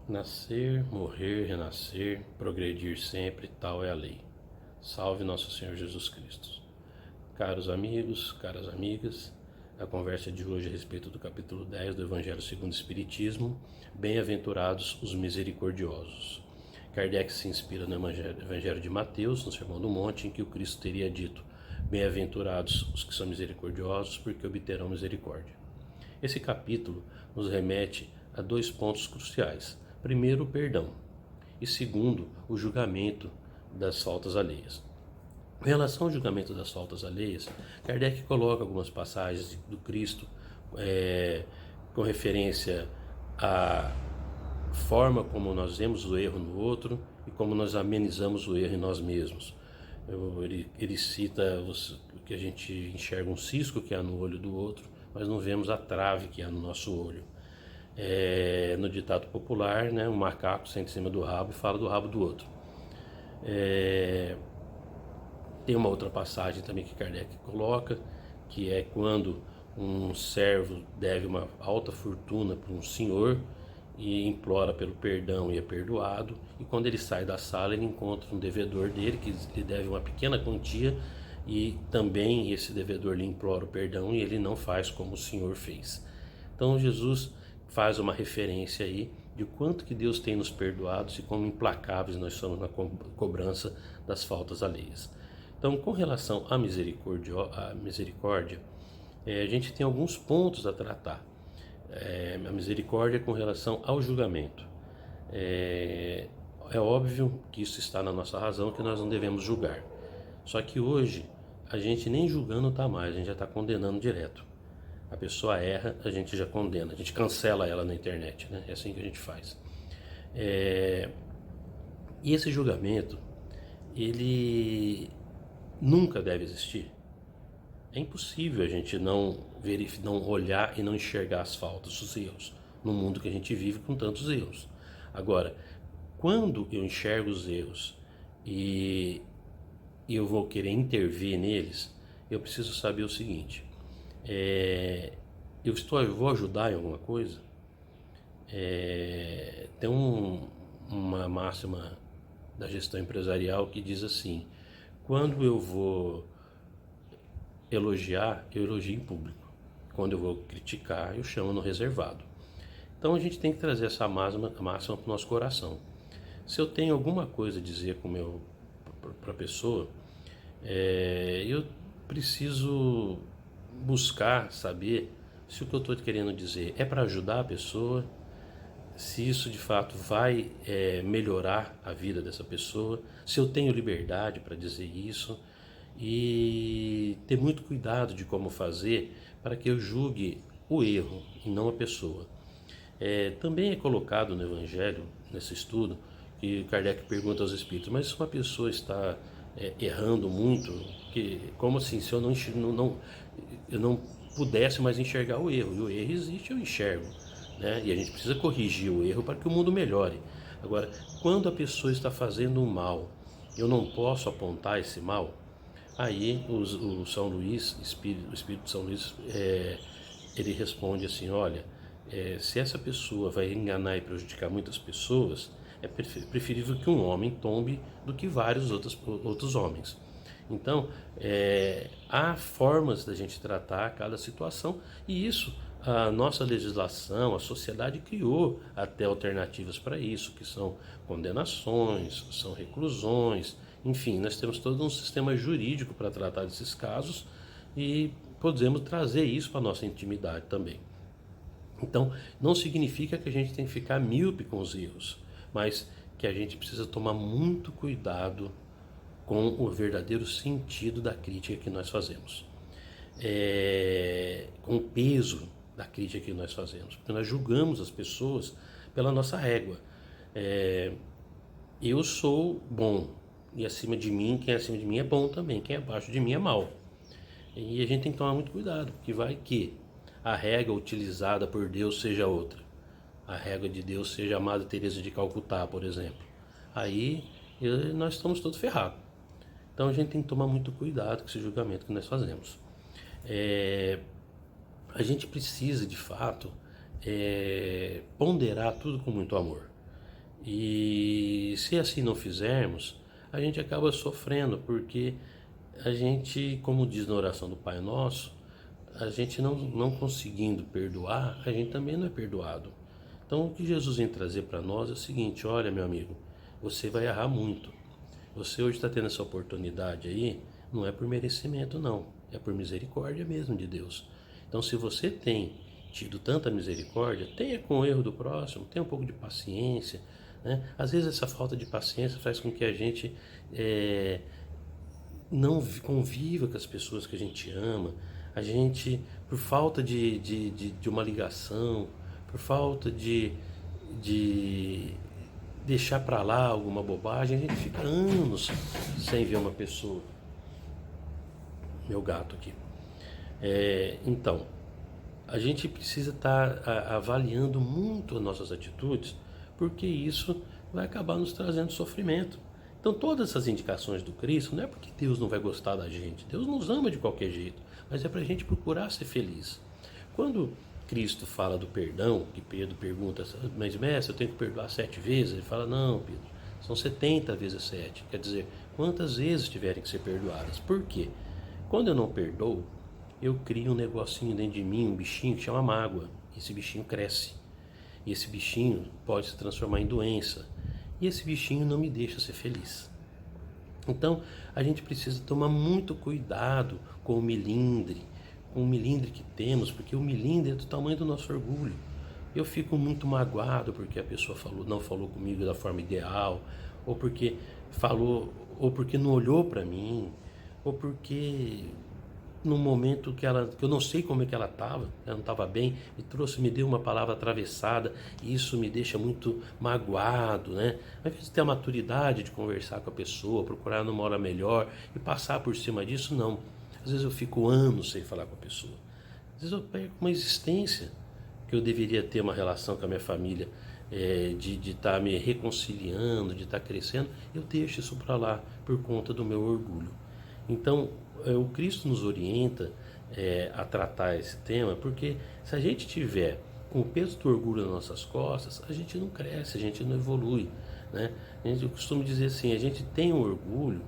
Nascer, morrer, renascer, progredir sempre, tal é a lei. Salve nosso Senhor Jesus Cristo. Caros amigos, caras amigas, a conversa de hoje é a respeito do capítulo 10 do Evangelho segundo o Espiritismo, Bem-aventurados os misericordiosos. Kardec se inspira no Evangelho de Mateus, no Sermão do Monte, em que o Cristo teria dito: Bem-aventurados os que são misericordiosos, porque obterão misericórdia. Esse capítulo nos remete a dois pontos cruciais. Primeiro, o perdão, e segundo, o julgamento das faltas alheias. Em relação ao julgamento das faltas alheias, Kardec coloca algumas passagens do Cristo com referência à forma como nós vemos o erro no outro e como nós amenizamos o erro em nós mesmos. Ele cita o que a gente enxerga um cisco que há no olho do outro, mas não vemos a trave que há no nosso olho. No ditado popular, né, um macaco senta em cima do rabo e fala do rabo do outro. Tem uma outra passagem também que Kardec coloca, que é quando um servo deve uma alta fortuna para um senhor e implora pelo perdão e é perdoado, e quando ele sai da sala ele encontra um devedor dele que lhe deve uma pequena quantia e também esse devedor lhe implora o perdão e ele não faz como o senhor fez. Então Jesus faz uma referência aí de quanto que Deus tem nos perdoado e como implacáveis nós somos na cobrança das faltas alheias. Então, com relação à misericórdia, a gente tem alguns pontos a tratar. A misericórdia com relação ao julgamento. É óbvio que isso está na nossa razão, que nós não devemos julgar. Só que hoje, a gente nem julgando está mais, a gente já está condenando direto. A pessoa erra, a gente já condena, a gente cancela ela na internet, né? É assim que a gente faz. E esse julgamento, ele nunca deve existir. É impossível a gente não olhar e não enxergar as faltas, os erros, no mundo que a gente vive com tantos erros. Agora, quando eu enxergo os erros e eu vou querer intervir neles, eu preciso saber o seguinte: eu vou ajudar em alguma coisa? Tem uma máxima da gestão empresarial que diz assim: quando eu vou elogiar, eu elogio em público. Quando eu vou criticar, eu chamo no reservado. Então a gente tem que trazer essa máxima para o nosso coração. Se eu tenho alguma coisa a dizer para a pessoa, eu preciso buscar saber se o que eu estou querendo dizer é para ajudar a pessoa, se isso de fato vai melhorar a vida dessa pessoa, se eu tenho liberdade para dizer isso, e ter muito cuidado de como fazer para que eu julgue o erro e não a pessoa. Também é colocado no Evangelho, nesse estudo, que Kardec pergunta aos espíritos: mas se uma pessoa está errando muito, como assim, se eu não pudesse mais enxergar o erro? E o erro existe, eu enxergo, né? E a gente precisa corrigir o erro para que o mundo melhore. Agora, quando a pessoa está fazendo um mal, eu não posso apontar esse mal. Aí o São Luís, o Espírito de São Luís, ele responde assim: olha, se essa pessoa vai enganar e prejudicar muitas pessoas, é preferível que um homem tombe do que vários outros homens. Então, há formas da gente tratar cada situação, e isso a nossa legislação, a sociedade criou até alternativas para isso, que são condenações, são reclusões, enfim, nós temos todo um sistema jurídico para tratar desses casos e podemos trazer isso para a nossa intimidade também. Então, não significa que a gente tem que ficar míope com os erros, mas que a gente precisa tomar muito cuidado com o verdadeiro sentido da crítica que nós fazemos, com o peso da crítica que nós fazemos, porque nós julgamos as pessoas pela nossa régua. Eu sou bom, e acima de mim, quem é acima de mim é bom também, quem é abaixo de mim é mau. E a gente tem que tomar muito cuidado, porque vai que a régua utilizada por Deus seja outra. A régua de Deus seja a Madre Teresa de Calcutá, por exemplo. Aí nós estamos todos ferrados. Então a gente tem que tomar muito cuidado com esse julgamento que nós fazemos. A gente precisa, de fato, ponderar tudo com muito amor. E se assim não fizermos, a gente acaba sofrendo, porque a gente, como diz na oração do Pai Nosso, a gente não conseguindo perdoar, a gente também não é perdoado. Então, o que Jesus vem trazer para nós é o seguinte: olha, meu amigo, você vai errar muito. Você hoje está tendo essa oportunidade aí, não é por merecimento, não, é por misericórdia mesmo de Deus. Então, se você tem tido tanta misericórdia, tenha com o erro do próximo, tenha um pouco de paciência, né? Às vezes essa falta de paciência faz com que a gente não conviva com as pessoas que a gente ama, a gente, por falta de uma ligação, por falta de deixar para lá alguma bobagem, a gente fica anos sem ver uma pessoa. Meu gato aqui. Então, a gente precisa estar avaliando muito as nossas atitudes, porque isso vai acabar nos trazendo sofrimento. Então, todas essas indicações do Cristo não é porque Deus não vai gostar da gente, Deus nos ama de qualquer jeito, mas é para a gente procurar ser feliz. Quando Cristo fala do perdão, que Pedro pergunta, mas mestre, eu tenho que perdoar 7 vezes? Ele fala, não, Pedro, são 70 vezes 7, quer dizer, quantas vezes tiverem que ser perdoadas. Por quê? Quando eu não perdoo, eu crio um negocinho dentro de mim, um bichinho que chama mágoa. Esse bichinho cresce. E esse bichinho pode se transformar em doença. E esse bichinho não me deixa ser feliz. Então, a gente precisa tomar muito cuidado com o milindre que temos, porque o milindre é do tamanho do nosso orgulho. Eu fico muito magoado porque a pessoa não falou comigo da forma ideal, ou porque falou, ou porque não olhou para mim, ou porque num momento que eu não sei como é que ela não estava bem, me deu uma palavra atravessada, e isso me deixa muito magoado, né? Ao invés de ter a maturidade de conversar com a pessoa, procurar numa hora melhor e passar por cima disso, não. Às vezes eu fico anos sem falar com a pessoa. Às vezes eu perco uma existência que eu deveria ter uma relação com a minha família, de estar me reconciliando, de estar crescendo, eu deixo isso para lá por conta do meu orgulho. Então, o Cristo nos orienta a tratar esse tema, porque se a gente tiver com o peso do orgulho nas nossas costas, a gente não cresce, a gente não evolui, né? Eu costumo dizer assim, a gente tem o orgulho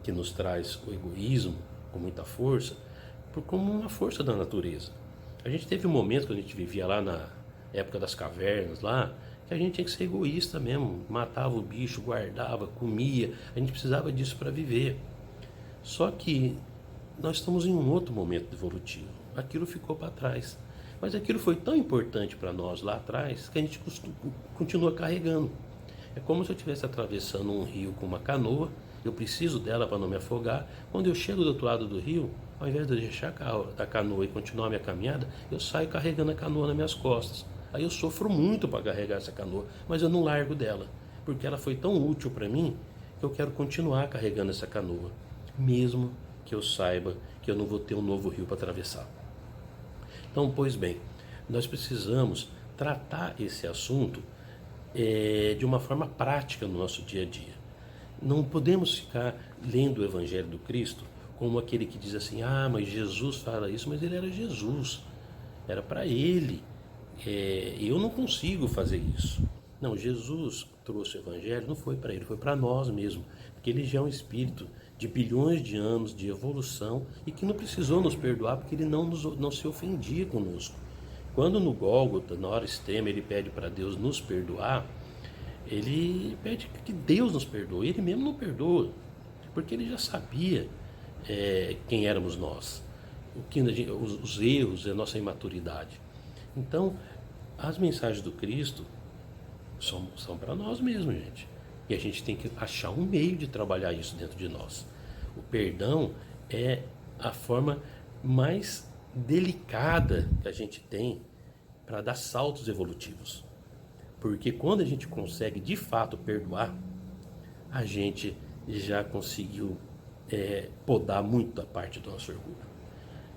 que nos traz o egoísmo com muita força, como uma força da natureza. A gente teve um momento, quando a gente vivia lá na época das cavernas, lá, que a gente tinha que ser egoísta mesmo, matava o bicho, guardava, comia, a gente precisava disso para viver. Só que nós estamos em um outro momento evolutivo. Aquilo ficou para trás. Mas aquilo foi tão importante para nós lá atrás que a gente continua carregando. É como se eu estivesse atravessando um rio com uma canoa, eu preciso dela para não me afogar. Quando eu chego do outro lado do rio, ao invés de eu deixar a canoa e continuar a minha caminhada, eu saio carregando a canoa nas minhas costas. Aí eu sofro muito para carregar essa canoa, mas eu não largo dela, porque ela foi tão útil para mim que eu quero continuar carregando essa canoa, mesmo que eu saiba que eu não vou ter um novo rio para atravessar. Então, pois bem, nós precisamos tratar esse assunto de uma forma prática no nosso dia a dia. Não podemos ficar lendo o Evangelho do Cristo como aquele que diz assim, mas Jesus fala isso, mas ele era Jesus, era para ele, eu não consigo fazer isso. Não, Jesus trouxe o Evangelho, não foi para ele, foi para nós mesmo, porque ele já é um espírito de bilhões de anos de evolução e que não precisou nos perdoar porque ele não se ofendia conosco. Quando no Gólgota, na hora extrema, ele pede para Deus nos perdoar, ele pede que Deus nos perdoe, ele mesmo não perdoa, porque ele já sabia quem éramos nós, os erros, a nossa imaturidade. Então, as mensagens do Cristo são para nós mesmos, gente. E a gente tem que achar um meio de trabalhar isso dentro de nós. O perdão é a forma mais delicada que a gente tem para dar saltos evolutivos. Porque quando a gente consegue de fato perdoar, a gente já conseguiu podar muito a parte do nosso orgulho.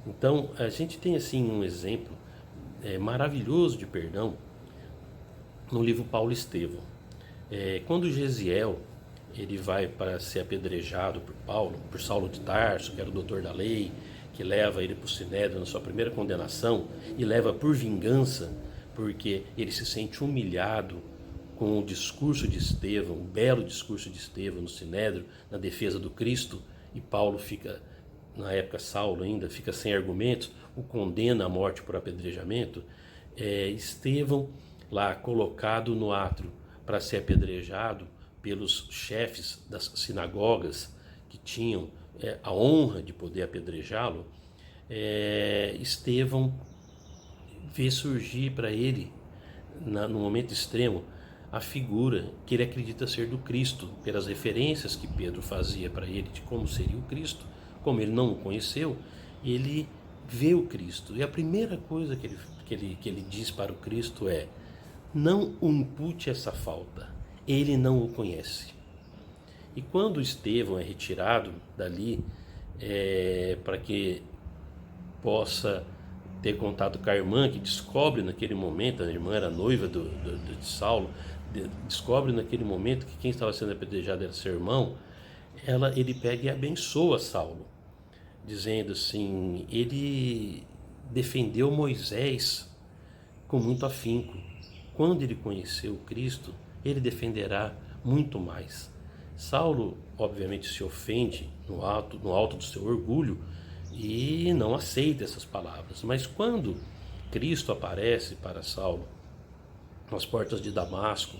Então, a gente tem assim um exemplo maravilhoso de perdão no livro Paulo Estevão. Quando Gesiel ele vai para ser apedrejado por Saulo de Tarso, que era o doutor da lei, que leva ele para o Sinédrio na sua primeira condenação e leva por vingança, porque ele se sente humilhado com o discurso de Estevão, o belo discurso de Estevão no Sinédrio, na defesa do Cristo, e Paulo fica, na época Saulo ainda, fica sem argumentos, o condena à morte por apedrejamento. Estevão, lá colocado no átrio para ser apedrejado pelos chefes das sinagogas que tinham a honra de poder apedrejá-lo, Estevão vê surgir para ele, no momento extremo, a figura que ele acredita ser do Cristo, pelas referências que Pedro fazia para ele de como seria o Cristo. Como ele não o conheceu, ele vê o Cristo. E a primeira coisa que ele diz para o Cristo é: não o impute essa falta, ele não o conhece. E quando Estevão é retirado dali, para que possa ter contato com a irmã, que descobre naquele momento, a irmã era noiva de Saulo, descobre naquele momento que quem estava sendo apedrejado era seu irmão, ele pega e abençoa Saulo, dizendo assim: ele defendeu Moisés com muito afinco. Quando ele conheceu o Cristo, ele defenderá muito mais. Saulo, obviamente, se ofende no alto do seu orgulho e não aceita essas palavras. Mas quando Cristo aparece para Saulo nas portas de Damasco,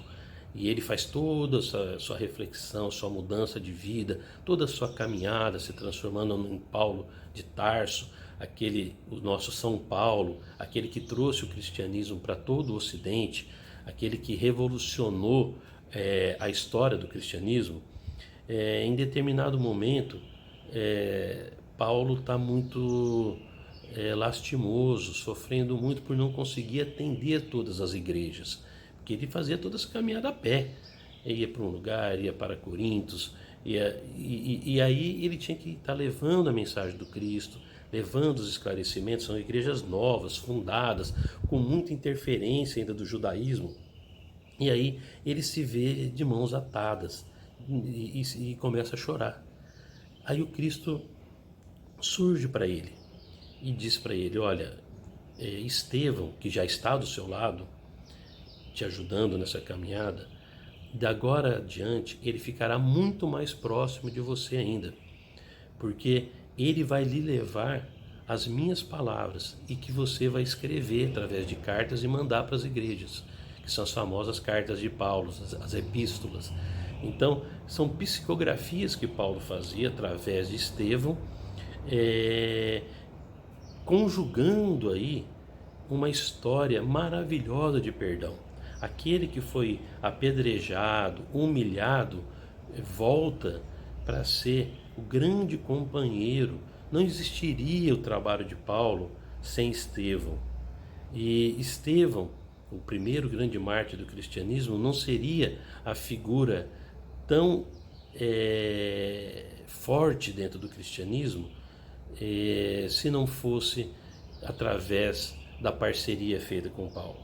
e ele faz toda a sua reflexão, sua mudança de vida, toda a sua caminhada, se transformando em Paulo de Tarso, o nosso São Paulo, aquele que trouxe o cristianismo para todo o Ocidente, aquele que revolucionou a história do cristianismo. Em determinado momento, Paulo está muito lastimoso, sofrendo muito por não conseguir atender todas as igrejas, porque ele fazia toda essa caminhada a pé. Ele ia para um lugar, ia para Corintos, e aí ele tinha que estar levando a mensagem do Cristo, levando os esclarecimentos. São igrejas novas, fundadas, com muita interferência ainda do judaísmo. E aí ele se vê de mãos atadas e começa a chorar. Aí o Cristo surge para ele e diz para ele: olha, Estevão, que já está do seu lado, te ajudando nessa caminhada, de agora adiante ele ficará muito mais próximo de você ainda, porque ele vai lhe levar as minhas palavras e que você vai escrever através de cartas e mandar para as igrejas, que são as famosas cartas de Paulo, as epístolas. Então, são psicografias que Paulo fazia através de Estevão, conjugando aí uma história maravilhosa de perdão. Aquele que foi apedrejado, humilhado, volta para ser o grande companheiro. Não existiria o trabalho de Paulo sem Estevão. E Estevão, o primeiro grande mártir do cristianismo, não seria a figura tão forte dentro do cristianismo se não fosse através da parceria feita com Paulo.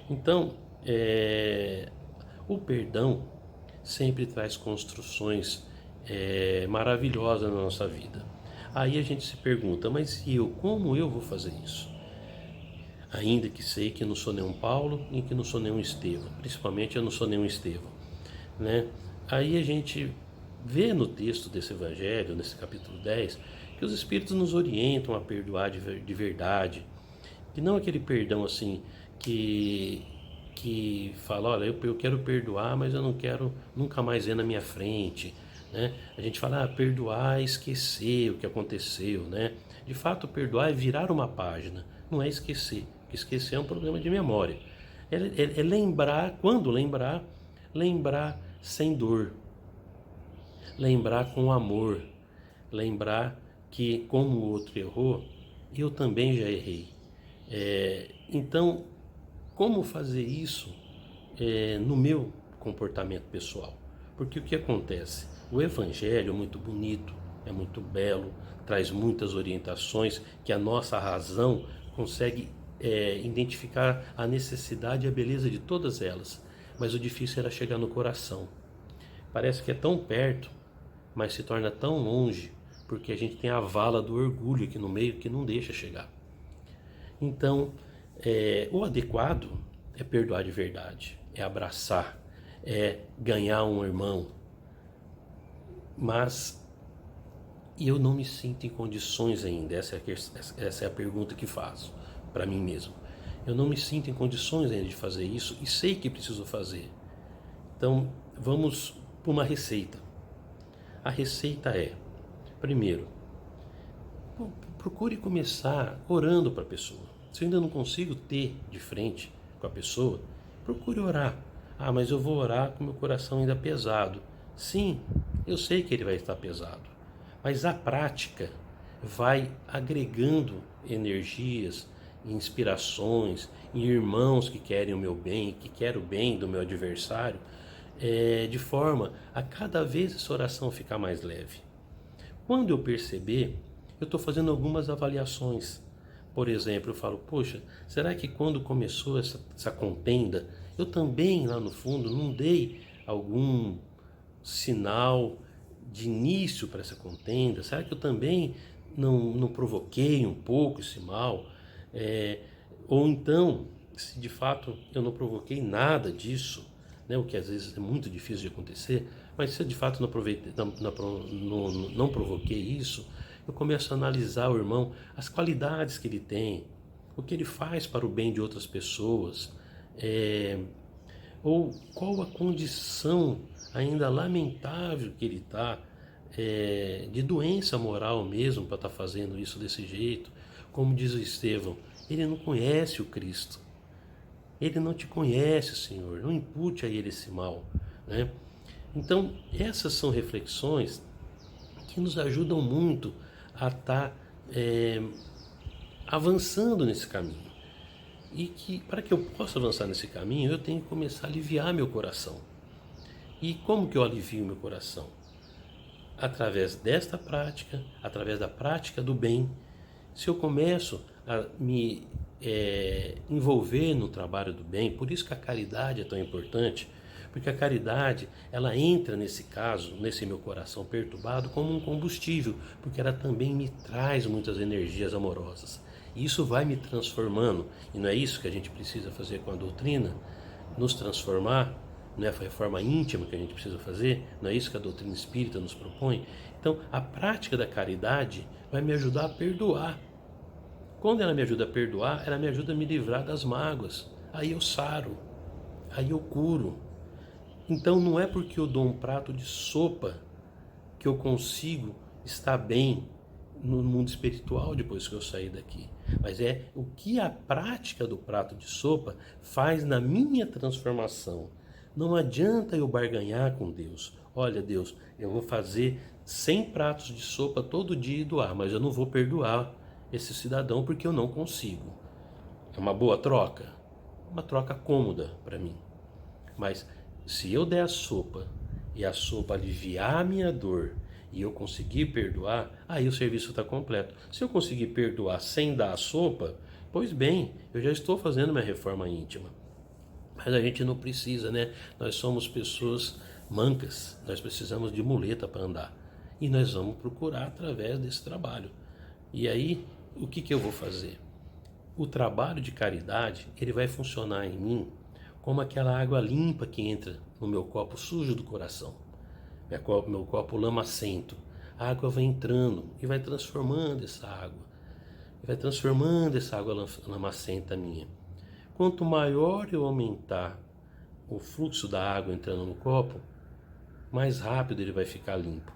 Então, o perdão sempre traz construções maravilhosas na nossa vida. Aí a gente se pergunta: mas como eu vou fazer isso? Ainda que sei que eu não sou nenhum Paulo e que não sou nenhum Estevão, principalmente eu não sou nenhum Estevão, né? Aí a gente vê no texto desse evangelho, nesse capítulo 10, que os Espíritos nos orientam a perdoar de verdade, e não aquele perdão assim que fala: olha, eu quero perdoar, mas eu não quero nunca mais ver na minha frente, né? A gente fala: perdoar é esquecer o que aconteceu, né? De fato, perdoar é virar uma página, não é esquecer. Esquecer é um problema de memória. É lembrar, quando lembrar sem dor, lembrar com amor, lembrar que como o outro errou, eu também já errei. Então, como fazer isso no meu comportamento pessoal? Porque o que acontece? O Evangelho é muito bonito, é muito belo, traz muitas orientações que a nossa razão consegue identificar a necessidade e a beleza de todas elas, mas o difícil era chegar no coração. Parece que é tão perto, mas se torna tão longe, porque a gente tem a vala do orgulho aqui no meio que não deixa chegar. Então, o adequado é perdoar de verdade, é abraçar, ganhar um irmão, mas eu não me sinto em condições ainda. Essa é a pergunta que faço para mim mesmo. Eu não me sinto em condições ainda de fazer isso e sei que preciso fazer. Então, vamos para uma receita. A receita é, primeiro, procure começar orando para a pessoa. Se eu ainda não consigo ter de frente com a pessoa, procure orar. Ah, mas eu vou orar com meu coração ainda pesado. Sim, eu sei que ele vai estar pesado, mas a prática vai agregando energias, inspirações, em irmãos que querem o meu bem, que querem o bem do meu adversário, de forma a cada vez essa oração ficar mais leve. Quando eu perceber, eu estou fazendo algumas avaliações. Por exemplo, eu falo, poxa, será que quando começou essa contenda, eu também lá no fundo não dei algum sinal de início para essa contenda? Será que eu também não provoquei um pouco esse mal? Ou então, se de fato eu não provoquei nada disso, né, o que às vezes é muito difícil de acontecer, mas se eu de fato não provoquei isso, eu começo a analisar o irmão, as qualidades que ele tem, o que ele faz para o bem de outras pessoas, ou qual a condição ainda lamentável que ele está, de doença moral mesmo, para estar fazendo isso desse jeito. Como diz o Estevão, ele não conhece o Cristo. Ele não te conhece, Senhor. Não impute a ele esse mal, né? Então, essas são reflexões que nos ajudam muito a estar avançando nesse caminho. E que, para que eu possa avançar nesse caminho, eu tenho que começar a aliviar meu coração. E como que eu alivio meu coração? Através desta prática, através da prática do bem. Se eu começo a me envolver no trabalho do bem, por isso que a caridade é tão importante, porque a caridade, ela entra nesse caso, nesse meu coração perturbado, como um combustível, porque ela também me traz muitas energias amorosas. E isso vai me transformando, e não é isso que a gente precisa fazer com a doutrina? Nos transformar, não é a reforma íntima que a gente precisa fazer? Não é isso que a doutrina espírita nos propõe? Então, a prática da caridade vai me ajudar a perdoar. Quando ela me ajuda a perdoar, ela me ajuda a me livrar das mágoas. Aí eu saro, aí eu curo. Então não é porque eu dou um prato de sopa que eu consigo estar bem no mundo espiritual depois que eu sair daqui. Mas é o que a prática do prato de sopa faz na minha transformação. Não adianta eu barganhar com Deus. Olha, Deus, eu vou fazer 100 pratos de sopa todo dia e doar, mas eu não vou perdoar esse cidadão porque eu não consigo. É uma boa troca? Uma troca cômoda para mim. Mas se eu der a sopa e a sopa aliviar a minha dor e eu conseguir perdoar, aí o serviço está completo. Se eu conseguir perdoar sem dar a sopa, pois bem, eu já estou fazendo minha reforma íntima. Mas a gente não precisa, né? Nós somos pessoas mancas, nós precisamos de muleta para andar. E nós vamos procurar através desse trabalho. E aí, o que eu vou fazer? O trabalho de caridade, ele vai funcionar em mim como aquela água limpa que entra no meu copo sujo do coração, meu copo lamacento. A água vai entrando e vai transformando essa água, lamacenta minha. Quanto maior eu aumentar o fluxo da água entrando no copo, mais rápido ele vai ficar limpo.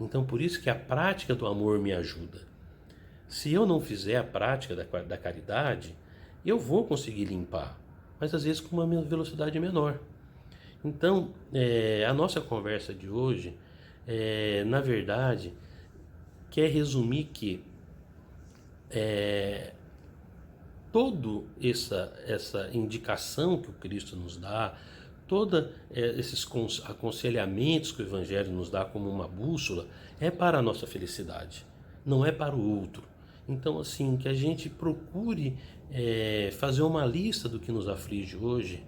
Então, por isso que a prática do amor me ajuda. Se eu não fizer a prática da caridade, eu vou conseguir limpar, mas às vezes com uma velocidade menor. Então, a nossa conversa de hoje, na verdade, quer resumir que toda essa indicação que o Cristo nos dá, todos esses aconselhamentos que o Evangelho nos dá como uma bússola, é para a nossa felicidade, não é para o outro. Então, assim, que a gente procure fazer uma lista do que nos aflige hoje,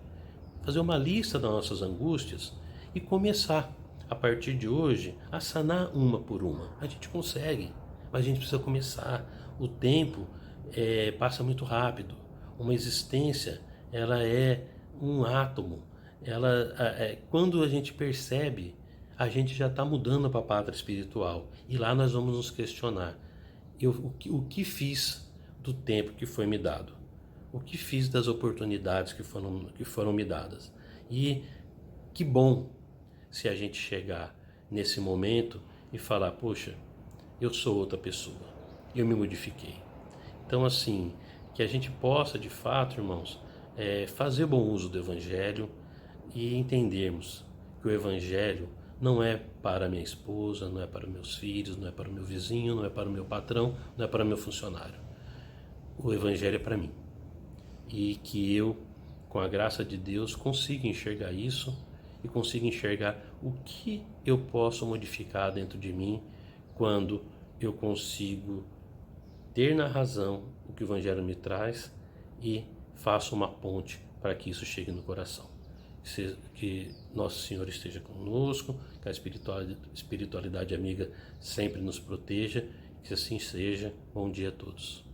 fazer uma lista das nossas angústias e começar, a partir de hoje, a sanar uma por uma. A gente consegue, mas a gente precisa começar. O tempo passa muito rápido. Uma existência, ela é um átomo. quando a gente percebe, a gente já está mudando para a pátria espiritual. E lá nós vamos nos questionar. O que fiz do tempo que foi me dado? O que fiz das oportunidades que foram me dadas? E que bom se a gente chegar nesse momento e falar, poxa, eu sou outra pessoa, eu me modifiquei. Então, assim, que a gente possa, de fato, irmãos, fazer bom uso do Evangelho e entendermos que o Evangelho não é para minha esposa, não é para meus filhos, não é para o meu vizinho, não é para o meu patrão, não é para o meu funcionário. O Evangelho é para mim. E que eu, com a graça de Deus, consiga enxergar isso e consiga enxergar o que eu posso modificar dentro de mim quando eu consigo ter na razão o que o Evangelho me traz e faço uma ponte para que isso chegue no coração. Que Nosso Senhor esteja conosco, que a espiritualidade amiga sempre nos proteja, que assim seja. Bom dia a todos.